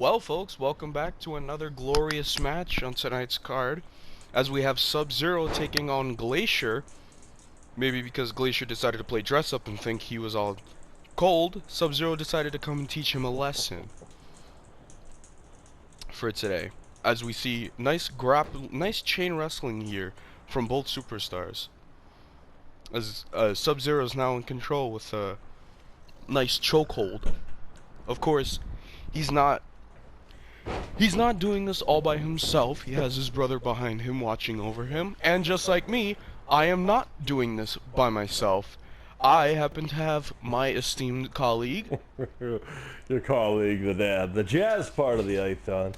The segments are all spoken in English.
Well, folks, welcome back to another glorious match on tonight's card, as we have Sub-Zero taking on Glacier. Maybe because Glacier decided to play dress up and think he was all cold, Sub-Zero decided to come and teach him a lesson for today. As we see nice chain wrestling here from both superstars. As Sub-Zero is now in control with a nice chokehold. Of course, he's not doing this all by himself. He has his brother behind him watching over him. And just like me, I am not doing this by myself. I happen to have my esteemed colleague. Your colleague, the jazz part of the Ithon.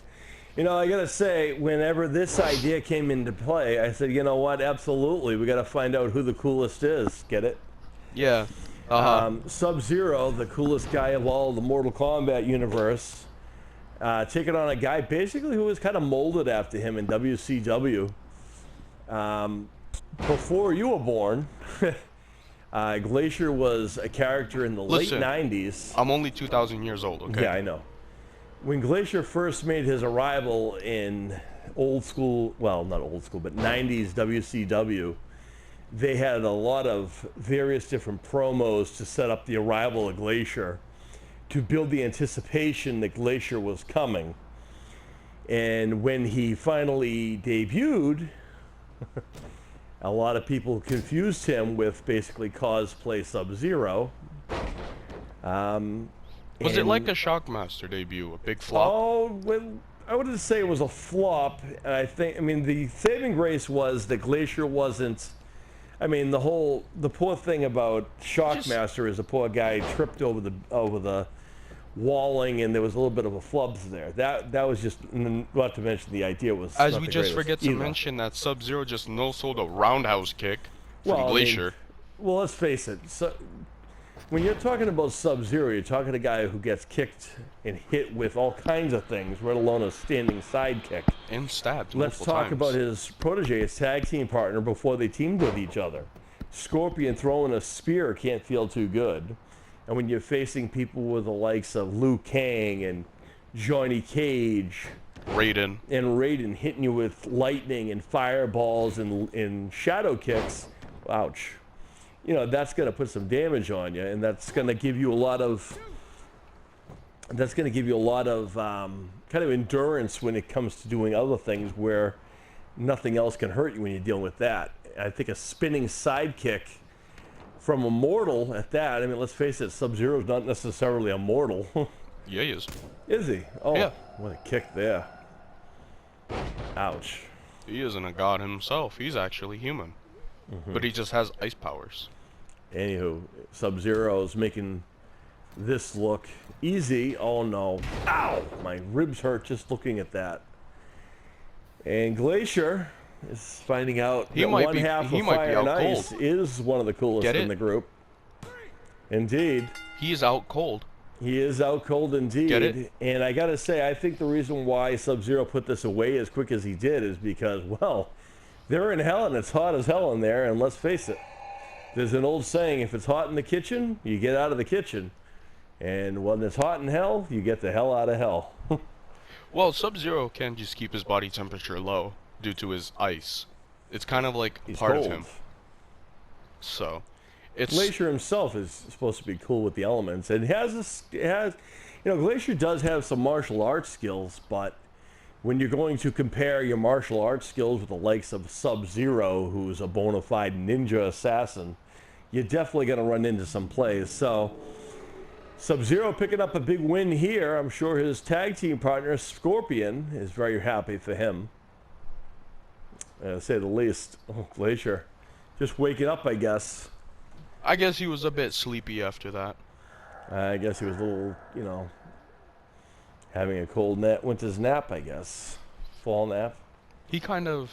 You know, I gotta say, whenever this idea came into play, I said, you know what, absolutely, we gotta find out who the coolest is. Get it? Yeah. Sub-Zero, the coolest guy of all the Mortal Kombat universe, taking on a guy basically who was kind of molded after him in WCW. Before you were born, Glacier was a character in the late 90s. I'm only 2,000 years old, okay? Yeah, I know. When Glacier first made his arrival in old school, well, not old school, but 90s WCW, they had a lot of various different promos to set up the arrival of Glacier, to build the anticipation that Glacier was coming. And when he finally debuted, a lot of people confused him with basically cosplay Sub-Zero. Was it like a Shockmaster debut, a big flop? Oh, well, I wouldn't say it was a flop. I mean, the saving grace was that Glacier wasn't. I mean, the poor thing about Shockmaster is the poor guy tripped over the walling, and there was a little bit of a flubs there. That was just, not to mention the idea was. As we just forget to mention that Sub-Zero just no-sold a roundhouse kick from Glacier. Well, let's face it. When you're talking about Sub-Zero, you're talking a guy who gets kicked and hit with all kinds of things, let alone a standing sidekick. And stabbed. Let's talk about his protege, his tag team partner, before they teamed with each other. Scorpion throwing a spear can't feel too good. And when you're facing people with the likes of Liu Kang and Johnny Cage, Raiden hitting you with lightning and fireballs and shadow kicks, ouch. You know, that's going to put some damage on you, and that's going to give you a lot of kind of endurance when it comes to doing other things where nothing else can hurt you when you're dealing with that. I think a spinning sidekick from a mortal at that, I mean, let's face it, Sub-Zero is not necessarily a mortal. Yeah, he is. Is he? Oh, yeah. What a kick there. Ouch. He isn't a god himself. He's actually human. But he just has ice powers. Anywho, Sub-Zero's making this look easy. Oh no. Ow! My ribs hurt just looking at that. And Glacier is finding out that one half of Fire and Ice is one of the coolest in the group. Indeed. He is out cold. He is out cold indeed. Get it? And I gotta say, I think the reason why Sub-Zero put this away as quick as he did is because, well, they're in hell and it's hot as hell in there, and let's face it, there's an old saying, if it's hot in the kitchen, you get out of the kitchen. And when it's hot in hell, you get the hell out of hell. Well, Sub-Zero can just keep his body temperature low due to his ice. It's kind of like part of him. So, it's... Glacier himself is supposed to be cool with the elements. And Glacier does have some martial arts skills, but when you're going to compare your martial arts skills with the likes of Sub-Zero, who's a bona fide ninja assassin, you're definitely going to run into some plays. So, Sub-Zero picking up a big win here. I'm sure his tag team partner, Scorpion, is very happy for him. To say the least. Oh, Glacier. Just waking up, I guess. I guess he was a bit sleepy after that. I guess he was a little, having a cold winter's nap, I guess. Fall nap. He kind of